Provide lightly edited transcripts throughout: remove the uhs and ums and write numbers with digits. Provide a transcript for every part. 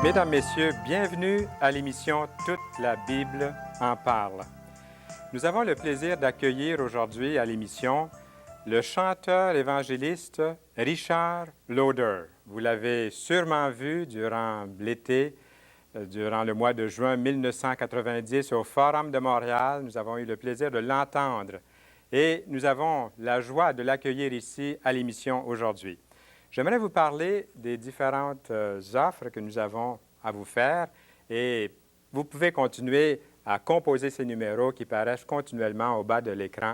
Mesdames, Messieurs, bienvenue à l'émission Toute la Bible en parle. Nous avons le plaisir d'accueillir aujourd'hui à l'émission le chanteur évangéliste Richard Lauder. Vous l'avez sûrement vu durant l'été, durant le mois de juin 1990 au Forum de Montréal. Nous avons eu le plaisir de l'entendre et nous avons la joie de l'accueillir ici à l'émission aujourd'hui. J'aimerais vous parler des différentes offres que nous avons à vous faire et vous pouvez continuer à composer ces numéros qui paraissent continuellement au bas de l'écran.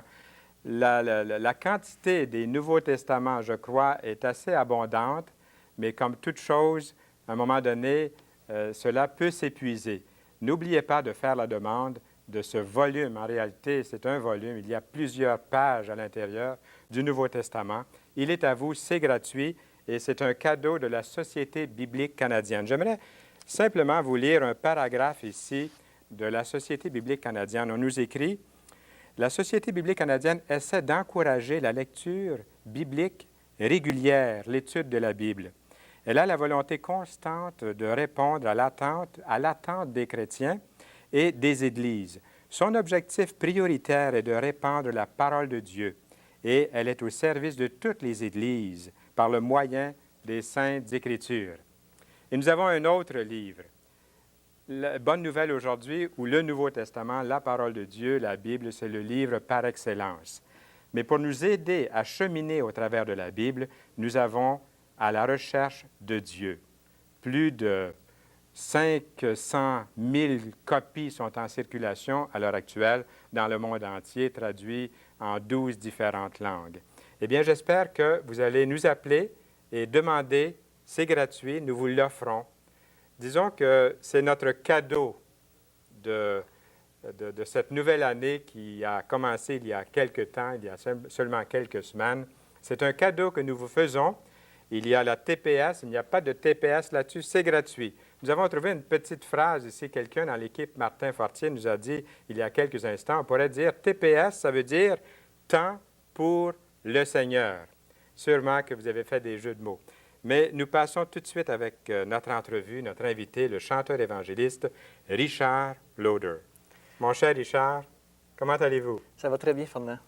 La quantité des Nouveaux Testaments, je crois, est assez abondante, mais comme toute chose, à un moment donné, cela peut s'épuiser. N'oubliez pas de faire la demande de ce volume. En réalité, c'est un volume. Il y a plusieurs pages à l'intérieur du Nouveau Testament. Il est à vous, c'est gratuit et c'est un cadeau de la Société biblique canadienne. J'aimerais simplement vous lire un paragraphe ici de la Société biblique canadienne. On nous écrit « La Société biblique canadienne essaie d'encourager la lecture biblique régulière, l'étude de la Bible. Elle a la volonté constante de répondre à l'attente des chrétiens et des Églises. Son objectif prioritaire est de répandre la parole de Dieu et elle est au service de toutes les Églises par le moyen des Saintes Écritures. » Et nous avons un autre livre, la Bonne Nouvelle aujourd'hui, ou le Nouveau Testament, la parole de Dieu, la Bible, c'est le livre par excellence. Mais pour nous aider à cheminer au travers de la Bible, nous avons À la recherche de Dieu. Plus de 500 000 copies sont en circulation à l'heure actuelle dans le monde entier, traduits en 12 différentes langues. Eh bien, j'espère que vous allez nous appeler et demander, c'est gratuit, nous vous l'offrons. Disons que c'est notre cadeau de cette nouvelle année qui a commencé il y a quelque temps, il y a seulement quelques semaines. C'est un cadeau que nous vous faisons. Il y a la TPS, il n'y a pas de TPS là-dessus, c'est gratuit. Nous avons trouvé une petite phrase ici, quelqu'un dans l'équipe, Martin Fortier, nous a dit il y a quelques instants, on pourrait dire TPS, ça veut dire temps pour le Seigneur. Sûrement que vous avez fait des jeux de mots. Mais nous passons tout de suite avec notre entrevue, notre invité, le chanteur évangéliste Richard Lauder. Mon cher Richard, comment allez-vous? Ça va très bien, Fernand.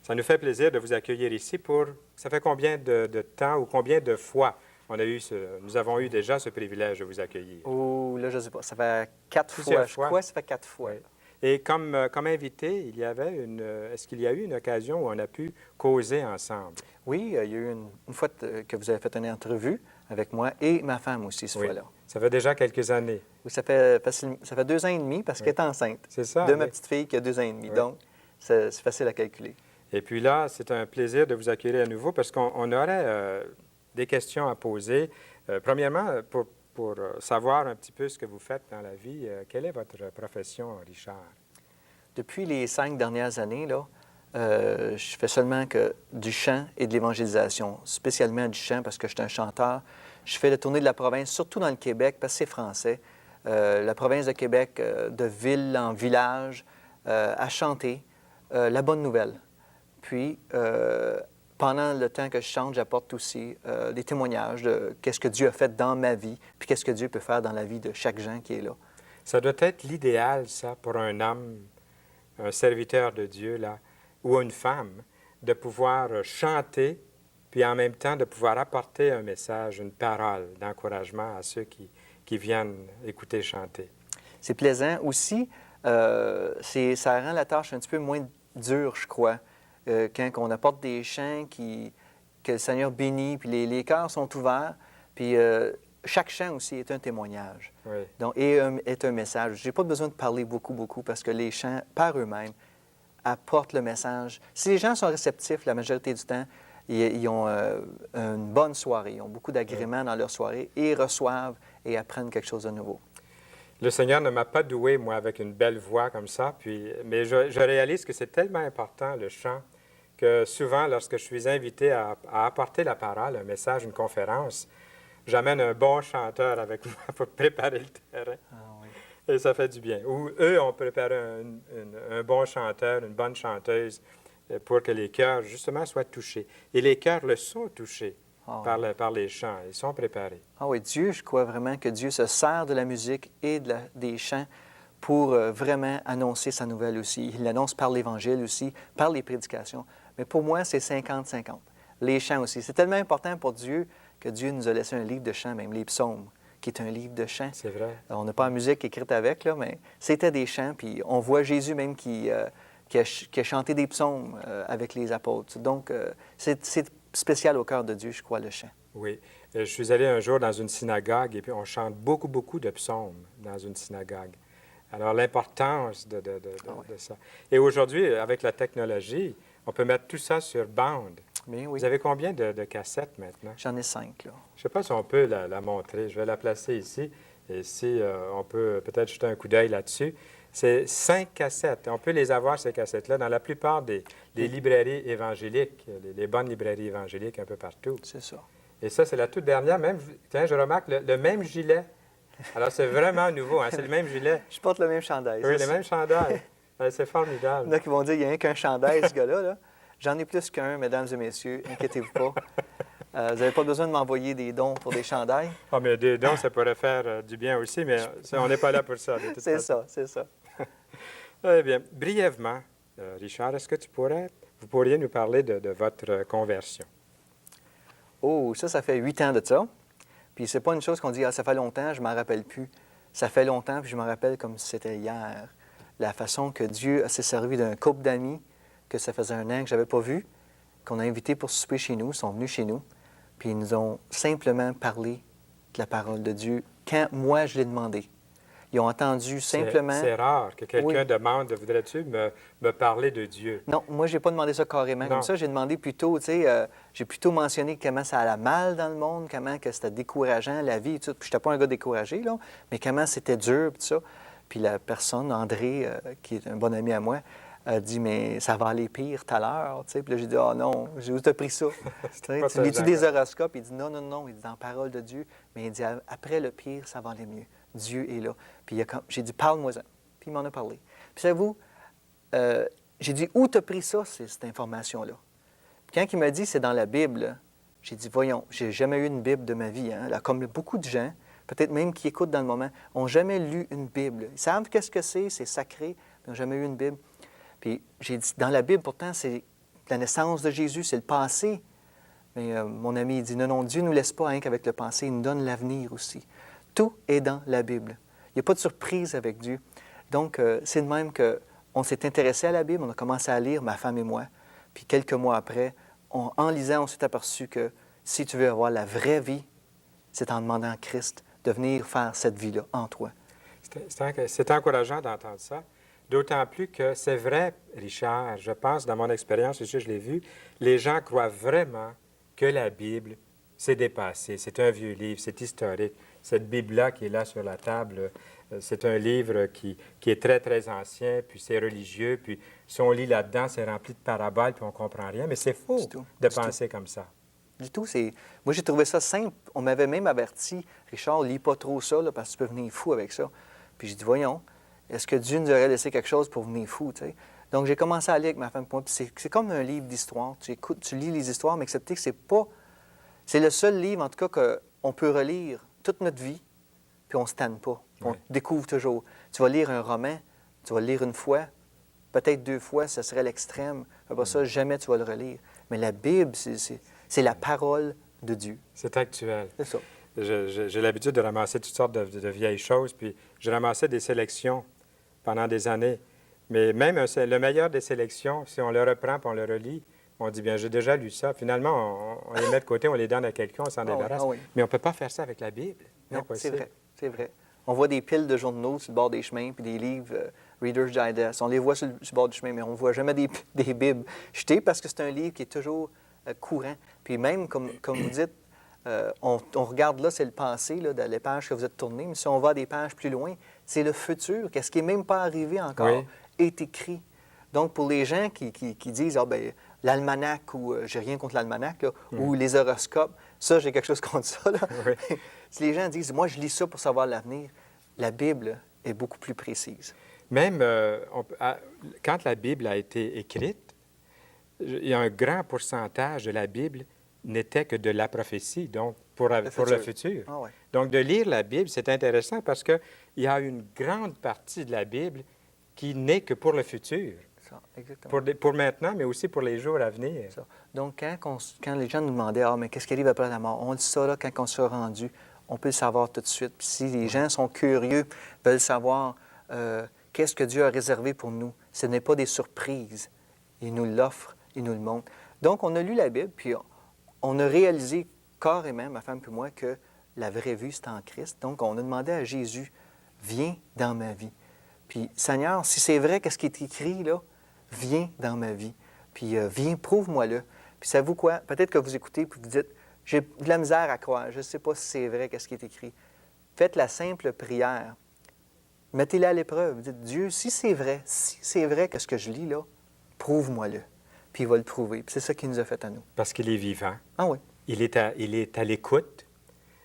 Ça nous fait plaisir de vous accueillir ici pour... Ça fait combien de temps ou combien de fois nous avons eu déjà ce privilège de vous accueillir? Oh, là, je ne sais pas. Ça fait 4 fois. Je crois que ça fait 4 fois. Oui. Et comme invité, est-ce qu'il y a eu une occasion où on a pu causer ensemble? Oui, il y a eu une fois que vous avez fait une entrevue avec moi et ma femme aussi, cette fois-là. Ça fait déjà quelques années. Oui, ça fait 2 ans et demi parce qu'elle est enceinte. C'est ça. De ma petite fille qui a 2 ans et demi. Oui. Donc, c'est facile à calculer. Et puis là, c'est un plaisir de vous accueillir à nouveau parce qu'on aurait des questions à poser. Premièrement, pour savoir un petit peu ce que vous faites dans la vie, quelle est votre profession, Richard? Depuis les 5 dernières années, là, je fais seulement du chant et de l'évangélisation, spécialement du chant parce que je suis un chanteur. Je fais la tournée de la province, surtout dans le Québec, parce que c'est français. La province de Québec, de ville en village, à chanter la bonne nouvelle. Puis, pendant le temps que je chante, j'apporte aussi des témoignages de qu'est-ce que Dieu a fait dans ma vie, puis qu'est-ce que Dieu peut faire dans la vie de chaque gens qui est là. Ça doit être l'idéal, ça, pour un homme, un serviteur de Dieu, là, ou une femme, de pouvoir chanter, puis en même temps de pouvoir apporter un message, une parole d'encouragement à ceux qui viennent écouter chanter. C'est plaisant. Aussi, ça rend la tâche un petit peu moins dure, je crois. Quand on apporte des chants que le Seigneur bénit, puis les cœurs sont ouverts, puis chaque chant aussi est un témoignage. Oui. Donc, et est un message. Je n'ai pas besoin de parler beaucoup, parce que les chants, par eux-mêmes, apportent le message. Si les gens sont réceptifs, la majorité du temps, ils ont une bonne soirée, ils ont beaucoup d'agréments dans leur soirée, et ils reçoivent et apprennent quelque chose de nouveau. Le Seigneur ne m'a pas doué, moi, avec une belle voix comme ça, mais je réalise que c'est tellement important, le chant, que souvent, lorsque je suis invité à apporter la parole, un message, une conférence, j'amène un bon chanteur avec moi pour préparer le terrain. Ah, oui. Et ça fait du bien. Ou eux ont préparé un bon chanteur, une bonne chanteuse, pour que les cœurs, justement, soient touchés. Et les cœurs le sont touchés Ah par, oui. par les chants. Ils sont préparés. Ah oui, Dieu, je crois vraiment que Dieu se sert de la musique et des chants pour vraiment annoncer sa nouvelle aussi. Il l'annonce par l'Évangile aussi, par les prédications. Mais pour moi, c'est 50-50. Les chants aussi. C'est tellement important pour Dieu que Dieu nous a laissé un livre de chants, même les psaumes, qui est un livre de chants. C'est vrai. On n'a pas la musique écrite avec, là, mais c'était des chants. Puis on voit Jésus même qui a chanté des psaumes avec les apôtres. Donc, c'est spécial au cœur de Dieu, je crois, le chant. Oui. Je suis allé un jour dans une synagogue et puis on chante beaucoup, beaucoup de psaumes dans une synagogue. Alors, l'importance de ça. Et aujourd'hui, avec la technologie, on peut mettre tout ça sur bande. Mais oui, Vous avez combien de cassettes maintenant? j'en ai 5, là. Je ne sais pas si on peut la montrer. Je vais la placer ici. Et si on peut peut-être jeter un coup d'œil là-dessus. C'est 5 cassettes. On peut les avoir, ces cassettes-là, dans la plupart des librairies évangéliques, les bonnes librairies évangéliques un peu partout. C'est ça. Et ça, c'est la toute dernière. Même, tiens, je remarque le même gilet. Alors, c'est vraiment nouveau. Hein? C'est le même gilet. Je porte le même chandail. Oui, c'est le même chandail. C'est Il y en formidable. a qui vont dire qu'il n'y a rien qu'un chandail, ce gars-là. Là. J'en ai plus qu'un, mesdames et messieurs. Inquiétez-vous pas. Vous n'avez pas besoin de m'envoyer des dons pour des chandails. Ah, mais des dons, ça pourrait faire du bien aussi, mais on n'est pas là pour ça. De toute C'est façon. ça, c'est ça. Eh bien, brièvement, Richard, est-ce que vous pourriez nous parler de votre conversion? Oh, ça fait 8 ans de ça. Puis c'est pas une chose qu'on dit, ah, ça fait longtemps, je m'en rappelle plus. Ça fait longtemps, puis je me rappelle comme si c'était hier. La façon que Dieu s'est servi d'un couple d'amis, que ça faisait un an que je n'avais pas vu, qu'on a invité pour souper chez nous, ils sont venus chez nous, puis ils nous ont simplement parlé de la parole de Dieu quand moi je l'ai demandé. Ils ont entendu simplement... C'est rare que quelqu'un Oui. demande, voudrais-tu me parler de Dieu? Non, moi, je n'ai pas demandé ça carrément Non. comme ça. J'ai demandé plutôt, tu sais, j'ai plutôt mentionné comment ça allait mal dans le monde, comment que c'était décourageant, la vie, et tout. Puis, je n'étais pas un gars découragé, là, mais comment c'était dur, tout ça. Puis, la personne, André, qui est un bon ami à moi, a dit, mais ça va aller pire tout à l'heure, tu sais. Puis là, j'ai dit, ah non, où t'as pris ça? Tu pas très lis-tu des agréable. horoscopes? Il dit, non, non, non. Il dit, dans la parole de Dieu. Mais il dit, après le pire, ça va aller mieux. Dieu est là. Puis, j'ai dit, parle-moi-en. Puis, il m'en a parlé. Puis, savez-vous, j'ai dit, où t'as pris ça, cette information-là? Puis quand il m'a dit, c'est dans la Bible, j'ai dit, voyons, j'ai jamais eu une Bible de ma vie. Hein? Là, comme beaucoup de gens, peut-être même qui écoutent dans le moment, n'ont jamais lu une Bible. Ils savent qu'est-ce que c'est sacré, mais n'ont jamais eu une Bible. Puis j'ai dit, dans la Bible, pourtant, c'est la naissance de Jésus, c'est le passé. Mais mon ami, il dit, non, non, Dieu ne nous laisse pas rien qu'avec le passé, il nous donne l'avenir aussi. Tout est dans la Bible. Il n'y a pas de surprise avec Dieu. Donc, c'est de même qu'on s'est intéressé à la Bible, on a commencé à lire, ma femme et moi. Puis quelques mois après, en lisant, on s'est aperçu que si tu veux avoir la vraie vie, c'est en demandant à Christ de venir faire cette vie-là en toi. C'est encourageant d'entendre ça. D'autant plus que c'est vrai, Richard, je pense, dans mon expérience, aussi, je l'ai vu, les gens croient vraiment que la Bible, c'est dépassé, c'est un vieux livre, c'est historique. Cette Bible-là qui est là sur la table, c'est un livre qui est très, très ancien, puis c'est religieux, puis si on lit là-dedans, c'est rempli de paraboles, puis on ne comprend rien. Mais c'est faux Du tout. de Du tout. penser comme ça. Du tout, c'est... Moi, j'ai trouvé ça simple. On m'avait même averti, Richard, lis pas trop ça, là, parce que tu peux venir fou avec ça. Puis j'ai dit, voyons, est-ce que Dieu nous aurait laissé quelque chose pour venir fou, tu sais? Donc, j'ai commencé à lire avec ma femme. Puis c'est comme un livre d'histoire. Tu écoutes, tu lis les histoires, mais excepté que c'est pas... C'est le seul livre, en tout cas, qu'on peut relire toute notre vie, puis on ne se tanne pas. On Oui. découvre toujours. Tu vas lire un roman, tu vas le lire une fois, peut-être 2 fois, ce serait l'extrême. Après ça, jamais tu vas le relire. Mais la Bible, c'est la parole de Dieu. C'est actuel. C'est ça. J'ai l'habitude de ramasser toutes sortes de vieilles choses, puis je ramassais des sélections pendant des années. Mais même le meilleur des sélections, si on le reprend et on le relit, on dit, bien, j'ai déjà lu ça. Finalement, on les met de côté, on les donne à quelqu'un, on s'en Ah oui, débarrasse. ah oui. Mais on ne peut pas faire ça avec la Bible. Non, c'est Impossible. vrai, c'est vrai. On voit des piles de journaux sur le bord des chemins, puis des livres Reader's Digest. On les voit sur le bord du chemin, mais on ne voit jamais des Bibles jetées parce que c'est un livre qui est toujours courant. Puis même, comme vous dites, on regarde là, c'est le passé, là, dans les pages que vous êtes tournées, mais si on va des pages plus loin, c'est le futur. Qu'est-ce qui n'est même pas arrivé encore Oui. est écrit. Donc, pour les gens qui disent, ah ben l'almanach, ou j'ai rien contre l'almanach, là, ou les horoscopes, ça, j'ai quelque chose contre ça. Là. Oui. Si les gens disent, moi, je lis ça pour savoir l'avenir, la Bible est beaucoup plus précise. Même quand la Bible a été écrite, il y a un grand pourcentage de la Bible n'était que de la prophétie, donc pour le futur. Ah ouais. Donc, de lire la Bible, c'est intéressant parce qu'il y a une grande partie de la Bible qui n'est que pour le futur, Ça, exactement. pour maintenant, mais aussi pour les jours à venir. Ça. Donc, quand les gens nous demandaient, ah, mais qu'est-ce qui arrive après la mort? On dit ça, là, quand on sera rendu, on peut le savoir tout de suite. Puis si les gens sont curieux, veulent savoir qu'est-ce que Dieu a réservé pour nous, ce n'est pas des surprises. Il nous l'offre, il nous le montre. Donc, on a lu la Bible, puis on a réalisé carrément, ma femme et moi, que la vraie vue, c'est en Christ. Donc, on a demandé à Jésus, viens dans ma vie. Puis, Seigneur, si c'est vrai, qu'est-ce qui est écrit, là, viens dans ma vie. Puis, viens, prouve-moi-le. Puis, savez-vous quoi? Peut-être que vous écoutez, puis vous dites, j'ai de la misère à croire, je ne sais pas si c'est vrai, qu'est-ce qui est écrit. Faites la simple prière. Mettez-la à l'épreuve. Dites, Dieu, si c'est vrai que ce que je lis, là, prouve-moi-le. Puis, il va le prouver. Puis, c'est ça qu'il nous a fait à nous. Parce qu'il est vivant. Ah oui. Il est à l'écoute.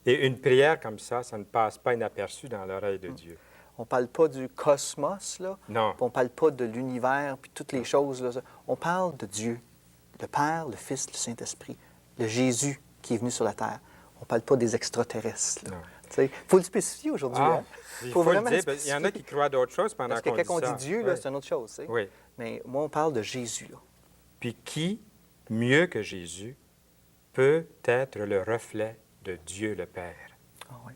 Et une prière comme ça ne passe pas inaperçue dans l'oreille de Dieu. On ne parle pas du cosmos, là. Non. On ne parle pas de l'univers, puis toutes les choses, là. On parle de Dieu, le Père, le Fils, le Saint-Esprit, le Jésus qui est venu sur la terre. On ne parle pas des extraterrestres. Il faut le spécifier aujourd'hui. Ah, hein? il faut vraiment le dire. Il y en a qui croient d'autres choses pendant Parce qu'on que dit quand on ça. dit Dieu, là, c'est une autre chose. Tu sais. Oui. Mais moi, on parle de Jésus. Là. Puis qui, mieux que Jésus, peut être le reflet de Dieu le Père? Ah, oui.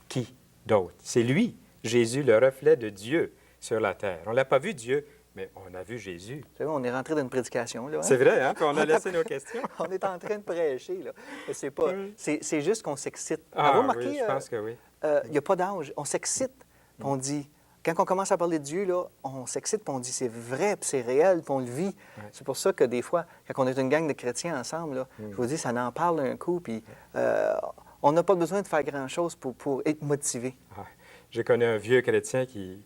Qui d'autre? C'est lui, Jésus, le reflet de Dieu sur la terre. On ne l'a pas vu Dieu, mais on a vu Jésus. C'est vrai, on est rentré dans une prédication. Là, hein? C'est vrai, hein? Puis on a laissé nos questions. On est en train de prêcher. Là. C'est pas... c'est juste qu'on s'excite. Ah, Avez-vous remarqué, oui, je pense que oui. Il n'y a pas d'âge. On s'excite. Puis on dit... Quand on commence à parler de Dieu, là, on s'excite, puis on dit c'est vrai, puis c'est réel, puis on le vit. Ouais. C'est pour ça que des fois, quand on est une gang de chrétiens ensemble, là, je vous dis, ça en parle un coup, puis on n'a pas besoin de faire grand-chose pour être motivé. Ah, j'ai connu un vieux chrétien qui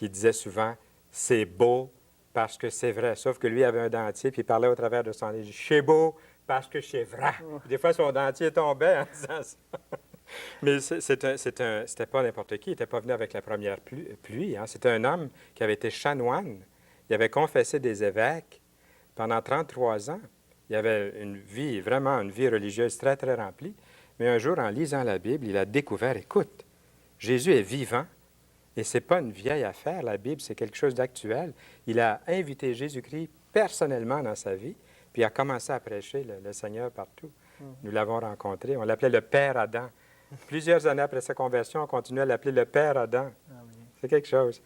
disait souvent « c'est beau parce que c'est vrai », sauf que lui avait un dentier, puis il parlait au travers de son nez. « C'est beau parce que c'est vrai ». Des fois, son dentier tombait en disant ça. Mais c'était pas n'importe qui. Il n'était pas venu avec la première pluie. Hein. C'était un homme qui avait été chanoine. Il avait confessé des évêques pendant 33 ans. Il avait vraiment une vie religieuse très, très remplie. Mais un jour, en lisant la Bible, il a découvert, écoute, Jésus est vivant et ce n'est pas une vieille affaire. La Bible, c'est quelque chose d'actuel. Il a invité Jésus-Christ personnellement dans sa vie, puis il a commencé à prêcher le Seigneur partout. Nous l'avons rencontré. On l'appelait le Père Adam. Plusieurs années après sa conversion, on continuait à l'appeler le Père Adam. C'est quelque chose.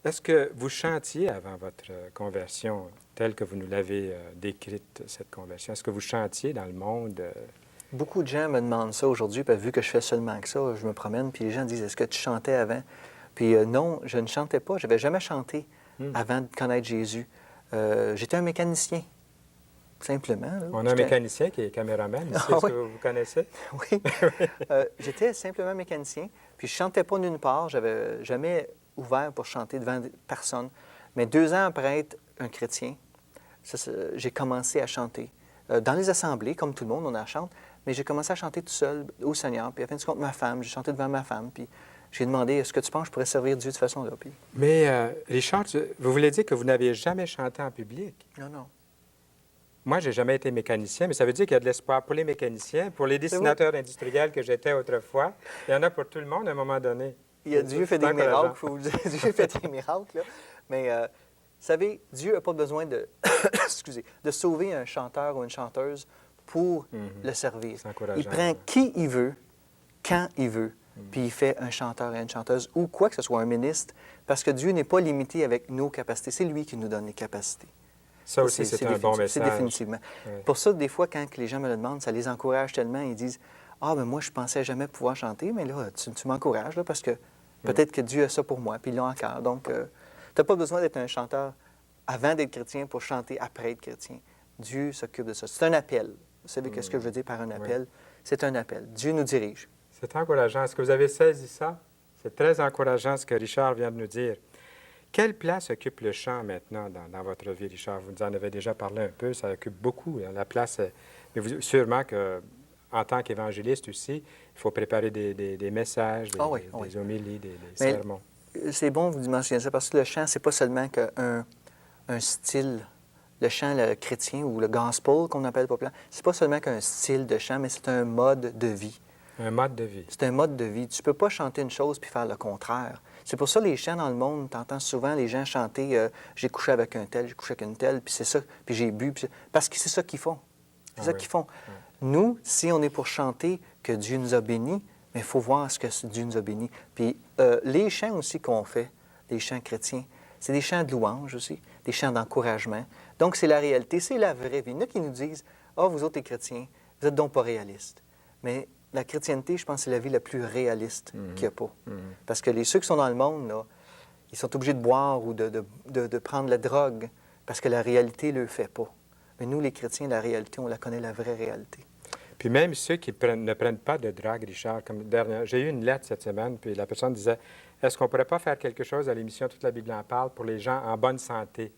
Est-ce que vous chantiez avant votre conversion, telle que vous nous l'avez décrite, cette conversion? Est-ce que vous chantiez dans le monde? Beaucoup de gens me demandent ça aujourd'hui, puis vu que je fais seulement que ça, je me promène, puis les gens disent, est-ce que tu chantais avant? Puis non, je ne chantais pas. Je n'avais jamais chanté avant de connaître Jésus. J'étais un mécanicien. Simplement. Là. On a un mécanicien qui est caméraman ici. Est-ce que vous connaissez? Oui. J'étais simplement mécanicien. Puis je ne chantais pas nulle part. Je n'avais jamais ouvert pour chanter devant personne. Mais 2 ans après être un chrétien, j'ai commencé à chanter. Dans les assemblées, comme tout le monde, on en chante. Mais j'ai commencé à chanter tout seul au Seigneur. Puis à fin de compte, ma femme, j'ai chanté devant ma femme. Puis j'ai demandé, est-ce que tu penses que je pourrais servir Dieu de cette façon-là? Puis... Mais Richard, vous voulez dire que vous n'aviez jamais chanté en public? Non, non. Moi, je n'ai jamais été mécanicien, mais ça veut dire qu'il y a de l'espoir pour les mécaniciens, pour les dessinateurs industriels que j'étais autrefois. Il y en a pour tout le monde à un moment donné. Dieu fait des miracles, il faut vous dire. Dieu fait des miracles. Là. Mais, vous savez, Dieu n'a pas besoin de, de sauver un chanteur ou une chanteuse pour le servir. Il prend qui il veut, quand il veut, puis il fait un chanteur et une chanteuse, ou quoi que ce soit, un ministre, parce que Dieu n'est pas limité avec nos capacités. C'est lui qui nous donne les capacités. Ça aussi, c'est un bon message. C'est définitivement. Oui. Pour ça, des fois, quand les gens me le demandent, ça les encourage tellement. Ils disent, « Ah, mais moi, je pensais jamais pouvoir chanter, mais là, tu m'encourages, là, parce que peut-être que Dieu a ça pour moi, puis ils l'ont encore. » Donc, tu n'as pas besoin d'être un chanteur avant d'être chrétien pour chanter après être chrétien. Dieu s'occupe de ça. C'est un appel. Vous savez qu'est-ce que je veux dire par un appel? Oui. C'est un appel. Dieu nous dirige. C'est encourageant. Est-ce que vous avez saisi ça? C'est très encourageant ce que Richard vient de nous dire. Quelle place occupe le chant maintenant dans votre vie, Richard? Vous nous en avez déjà parlé un peu, ça occupe beaucoup. La place, mais sûrement qu'en tant qu'évangéliste aussi, il faut préparer des messages, des homélies, des sermons. C'est bon que vous mentionniez ça, parce que le chant, ce n'est pas seulement un style le chant le chrétien ou le gospel qu'on appelle populaire, c'est pas seulement qu'un style de chant, mais c'est un mode de vie. Un mode de vie. C'est un mode de vie. Tu peux pas chanter une chose puis faire le contraire. C'est pour ça les chants dans le monde, tu entends souvent les gens chanter j'ai couché avec un tel, j'ai couché avec une telle, puis c'est ça, puis j'ai bu. Parce que c'est ça qu'ils font. C'est ça qu'ils font. Nous, si on est pour chanter que Dieu nous a bénis, mais il faut voir ce que Dieu nous a bénis. Puis les chants aussi qu'on fait, les chants chrétiens, c'est des chants de louange aussi, des chants d'encouragement. Donc, c'est la réalité, c'est la vraie vie. Il y en a qui nous disent « Ah, vous autres, les chrétiens, vous êtes donc pas réalistes. » Mais la chrétienté, je pense, c'est la vie la plus réaliste qu'il n'y a pas. Parce que ceux qui sont dans le monde, là, ils sont obligés de boire ou de prendre la drogue parce que la réalité ne le fait pas. Mais nous, les chrétiens, la réalité, on la connaît, la vraie réalité. Puis même ceux qui ne prennent pas de drogue, Richard, comme j'ai eu une lettre cette semaine, puis la personne disait « Est-ce qu'on ne pourrait pas faire quelque chose à l'émission Toute la Bible en parle pour les gens en bonne santé,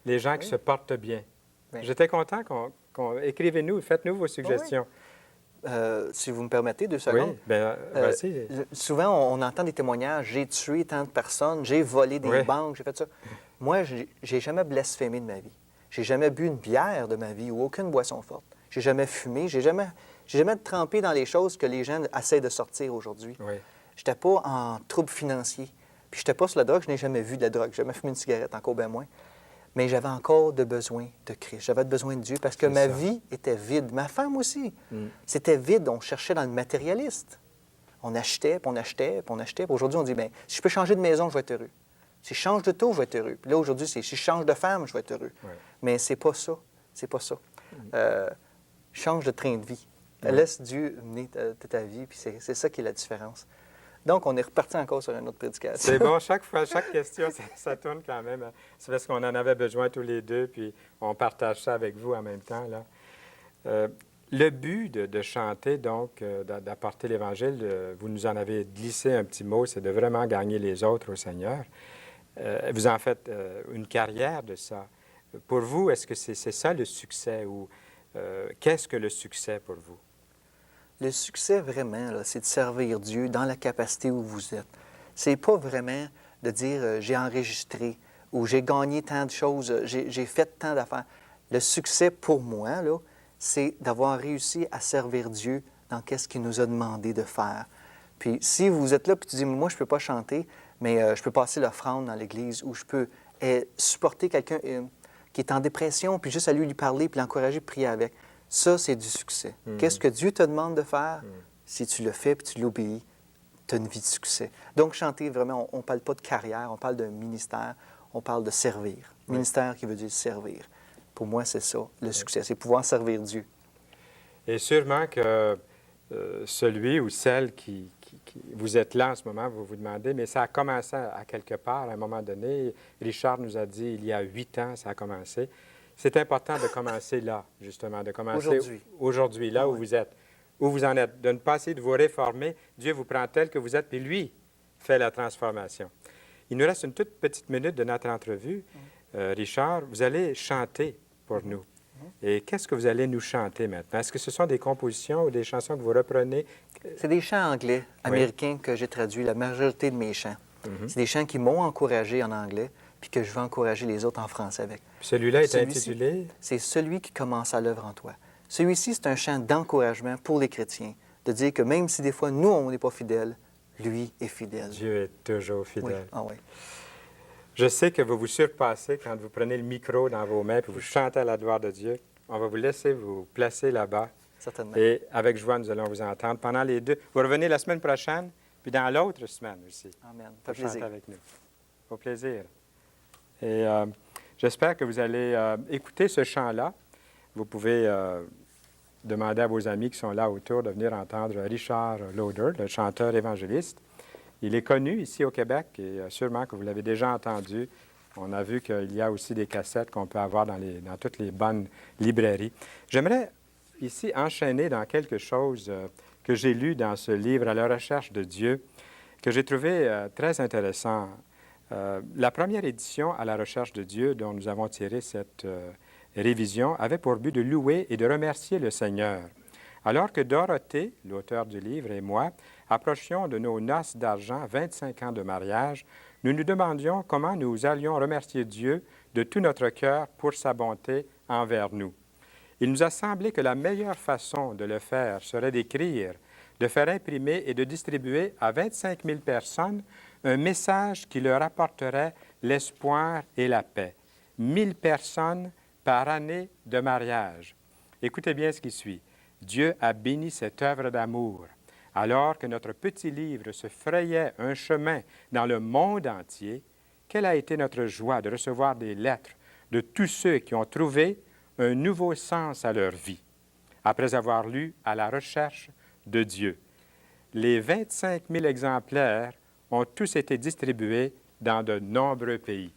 les gens qui se portent bien? » J'étais content qu'on écrivez-nous, faites-nous vos suggestions. Si vous me permettez 2 secondes. Oui, bien, vas-y. Souvent, on entend des témoignages. J'ai tué tant de personnes, j'ai volé des banques, j'ai fait ça. Moi, j'ai jamais blasphémé de ma vie. J'ai jamais bu une bière de ma vie ou aucune boisson forte. J'ai jamais fumé, j'ai jamais trempé dans les choses que les gens essaient de sortir aujourd'hui. Oui. J'étais pas en trouble financier. Puis j'étais pas sur la drogue, je n'ai jamais vu de la drogue. J'ai jamais fumé une cigarette, encore bien moins. Mais j'avais encore de besoin de Christ. J'avais besoin de Dieu parce que ma vie était vide. Ma femme aussi. C'était vide. On cherchait dans le matérialiste. On achetait, puis on achetait, puis on achetait. Puis aujourd'hui, on dit, bien, si je peux changer de maison, je vais être heureux. Si je change de taux, je vais être heureux. Puis là, aujourd'hui, c'est si je change de femme, je vais être heureux. Ouais. Mais c'est pas ça. C'est pas ça. Change de train de vie. Laisse Dieu mener ta vie, puis c'est ça qui est la différence. Donc, on est reparti encore sur une autre prédication. C'est bon, chaque fois, chaque question, ça tourne quand même. C'est parce qu'on en avait besoin tous les deux, puis on partage ça avec vous en même temps, là. Le but de chanter, donc, d'apporter l'Évangile, vous nous en avez glissé un petit mot, c'est de vraiment gagner les autres au Seigneur. Vous en faites une carrière de ça. Pour vous, est-ce que c'est ça le succès ou qu'est-ce que le succès pour vous? Le succès, vraiment, c'est de servir Dieu dans la capacité où vous êtes. C'est pas vraiment de dire j'ai enregistré ou j'ai gagné tant de choses, j'ai fait tant d'affaires. Le succès, pour moi, là, c'est d'avoir réussi à servir Dieu dans qu'est-ce qu'il nous a demandé de faire. Puis si vous êtes là et tu dis, moi, je ne peux pas chanter, mais je peux passer l'offrande dans l'Église ou je peux supporter quelqu'un qui est en dépression, puis juste aller lui parler, puis l'encourager, prier avec. Ça, c'est du succès. Qu'est-ce que Dieu te demande de faire? Si tu le fais puis tu l'obéis, tu as une vie de succès. Donc, chanter, vraiment, on ne parle pas de carrière, on parle d'un ministère, on parle de servir. Ministère qui veut dire servir. Pour moi, c'est ça, le succès, c'est pouvoir servir Dieu. Et sûrement que celui ou celle qui vous êtes là en ce moment, vous vous demandez, mais ça a commencé à quelque part, à un moment donné. Richard nous a dit, il y a 8 ans, ça a commencé. C'est important de commencer là, justement, de commencer aujourd'hui là où vous êtes, où vous en êtes, de ne pas essayer de vous réformer. Dieu vous prend tel que vous êtes, puis lui fait la transformation. Il nous reste une toute petite minute de notre entrevue. Richard, vous allez chanter pour nous. Et qu'est-ce que vous allez nous chanter maintenant? Est-ce que ce sont des compositions ou des chansons que vous reprenez? C'est des chants anglais, américains, que j'ai traduits, la majorité de mes chants. C'est des chants qui m'ont encouragé en anglais, puis que je veux encourager les autres en français avec. Celui-là est intitulé? C'est celui qui commence à l'œuvre en toi. Celui-ci, c'est un chant d'encouragement pour les chrétiens, de dire que même si des fois, nous, on n'est pas fidèles, lui est fidèle. Dieu est toujours fidèle. Oui. Ah oui. Je sais que vous vous surpassez quand vous prenez le micro dans vos mains puis vous chantez à la gloire de Dieu. On va vous laisser vous placer là-bas. Certainement. Et avec joie, nous allons vous entendre pendant les 2. Vous revenez la semaine prochaine, puis dans l'autre semaine aussi. Amen. Pour Ça fait chanter plaisir. avec nous. Au plaisir. Et j'espère que vous allez écouter ce chant-là. Vous pouvez demander à vos amis qui sont là autour de venir entendre Richard Lauder, le chanteur évangéliste. Il est connu ici au Québec et sûrement que vous l'avez déjà entendu. On a vu qu'il y a aussi des cassettes qu'on peut avoir dans toutes les bonnes librairies. J'aimerais ici enchaîner dans quelque chose que j'ai lu dans ce livre « À la recherche de Dieu », que j'ai trouvé très intéressant. La première édition « À la recherche de Dieu » dont nous avons tiré cette révision avait pour but de louer et de remercier le Seigneur. Alors que Dorothée, l'auteur du livre, et moi approchions de nos noces d'argent, 25 ans de mariage, nous nous demandions comment nous allions remercier Dieu de tout notre cœur pour sa bonté envers nous. Il nous a semblé que la meilleure façon de le faire serait d'écrire, de faire imprimer et de distribuer à 25 000 personnes un message qui leur apporterait l'espoir et la paix. 1000 personnes par année de mariage. Écoutez bien ce qui suit. Dieu a béni cette œuvre d'amour. Alors que notre petit livre se frayait un chemin dans le monde entier, quelle a été notre joie de recevoir des lettres de tous ceux qui ont trouvé un nouveau sens à leur vie, après avoir lu à la recherche de Dieu. Les 25 000 exemplaires ont tous été distribués dans de nombreux pays.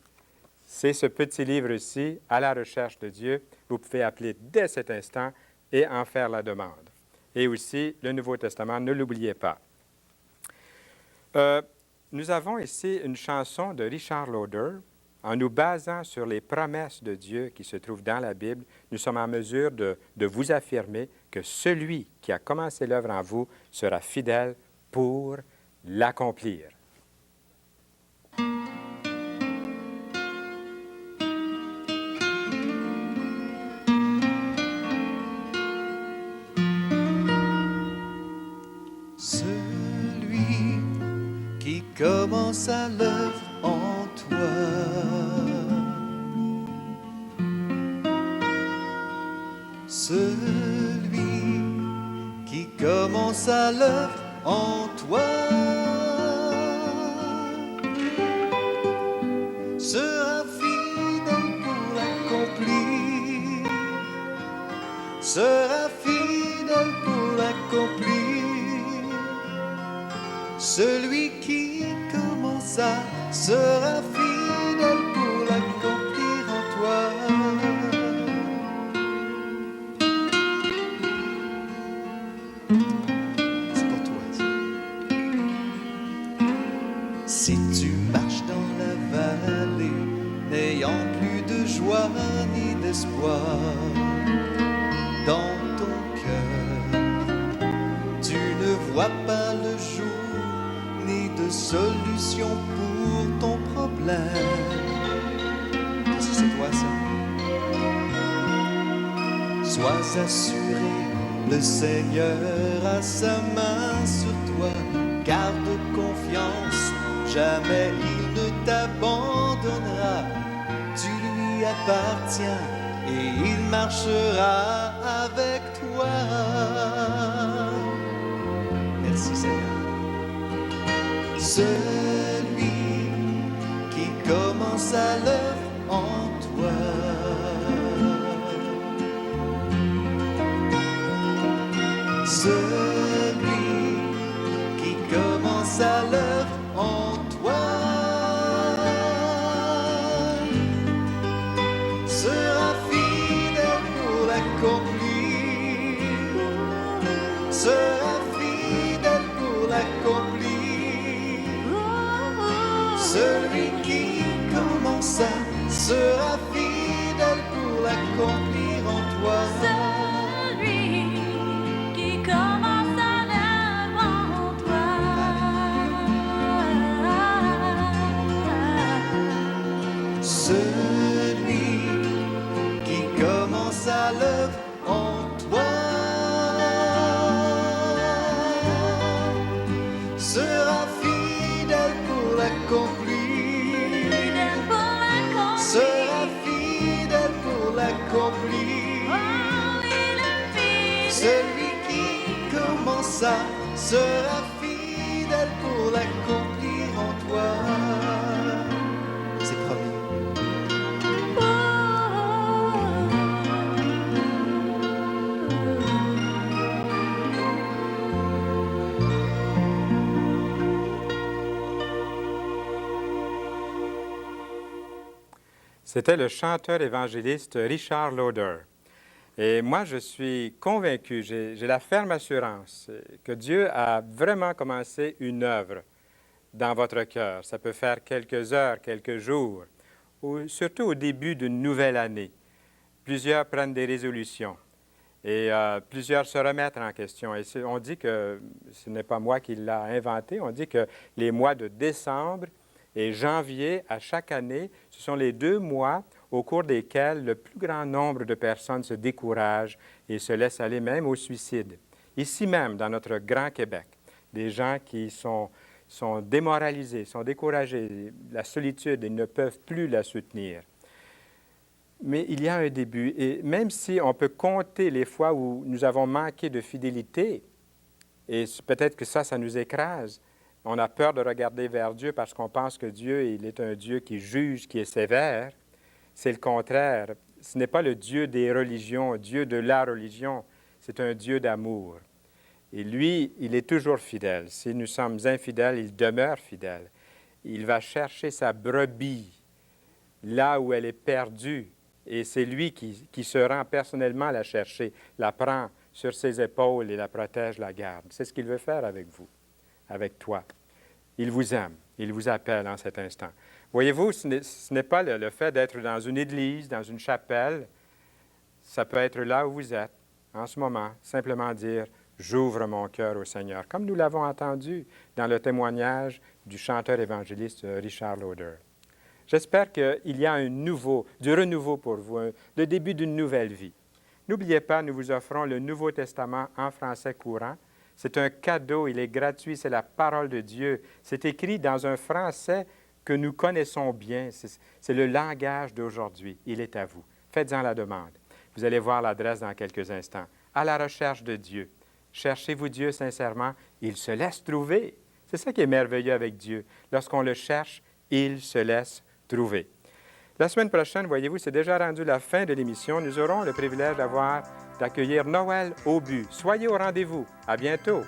C'est ce petit livre-ci, À la recherche de Dieu. Vous pouvez appeler dès cet instant et en faire la demande. Et aussi, le Nouveau Testament, ne l'oubliez pas. Nous avons ici une chanson de Richard Lauder. En nous basant sur les promesses de Dieu qui se trouvent dans la Bible, nous sommes en mesure de vous affirmer que celui qui a commencé l'œuvre en vous sera fidèle pour l'accomplir. Celui qui commence à l'œuvre en toi celui qui commence à l'œuvre en toi sera fidèle pour l'accomplir, sera fidèle pour l'accomplir. Celui qui commença sera fidèle pour l'accomplir en toi. C'est pour toi ça. Si tu marches dans la vallée, n'ayant plus de joie ni d'espoir dans ton cœur, tu ne vois pas le jour ni de solution pour ton problème. Est-ce que c'est toi ça? Sois assuré, le Seigneur a sa main sur toi. Garde confiance, jamais il ne t'abandonnera. Tu lui appartiens et il marchera avec toi. Merci Seigneur. Celui qui commence à l'œuvre en toi celui qui commence à l'œuvre en toi sera fidèle pour l'accomplir, sera fidèle pour l'accomplir. Celui qui commence sera fidèle pour l'accomplir en toi. Celui qui commence à l'œuvre en toi sera fidèle pour l'accomplir, sera fidèle pour l'accomplir. Celui qui commença sera fidèle pour l'accomplir en toi. C'est promis. C'était le chanteur évangéliste Richard Lauder. Et moi, je suis convaincu, j'ai la ferme assurance que Dieu a vraiment commencé une œuvre dans votre cœur. Ça peut faire quelques heures, quelques jours, ou surtout au début d'une nouvelle année. Plusieurs prennent des résolutions et plusieurs se remettent en question. Et on dit que ce n'est pas moi qui l'ai inventé, on dit que les mois de décembre et janvier à chaque année, ce sont les 2 mois au cours desquelles le plus grand nombre de personnes se découragent et se laissent aller même au suicide. Ici même, dans notre grand Québec, des gens qui sont démoralisés, sont découragés, la solitude, ils ne peuvent plus la soutenir. Mais il y a un début, et même si on peut compter les fois où nous avons manqué de fidélité, et peut-être que ça nous écrase, on a peur de regarder vers Dieu parce qu'on pense que Dieu, il est un Dieu qui juge, qui est sévère. C'est le contraire. Ce n'est pas le Dieu des religions, Dieu de la religion, c'est un Dieu d'amour. Et lui, il est toujours fidèle. Si nous sommes infidèles, il demeure fidèle. Il va chercher sa brebis là où elle est perdue. Et c'est lui qui se rend personnellement la chercher, la prend sur ses épaules et la protège, la garde. C'est ce qu'il veut faire avec vous, avec toi. Il vous aime, il vous appelle en cet instant. Voyez-vous, ce n'est pas le fait d'être dans une église, dans une chapelle. Ça peut être là où vous êtes, en ce moment, simplement dire « J'ouvre mon cœur au Seigneur », comme nous l'avons entendu dans le témoignage du chanteur évangéliste Richard Lauder. J'espère qu'il y a du renouveau pour vous, le début d'une nouvelle vie. N'oubliez pas, nous vous offrons le Nouveau Testament en français courant. C'est un cadeau, il est gratuit, c'est la parole de Dieu. C'est écrit dans un français que nous connaissons bien. C'est le langage d'aujourd'hui. Il est à vous. Faites-en la demande. Vous allez voir l'adresse dans quelques instants. À la recherche de Dieu. Cherchez-vous Dieu sincèrement, il se laisse trouver. C'est ça qui est merveilleux avec Dieu. Lorsqu'on le cherche, il se laisse trouver. La semaine prochaine, voyez-vous, c'est déjà rendu la fin de l'émission. Nous aurons le privilège d'accueillir Noël Aubu. Soyez au rendez-vous. À bientôt.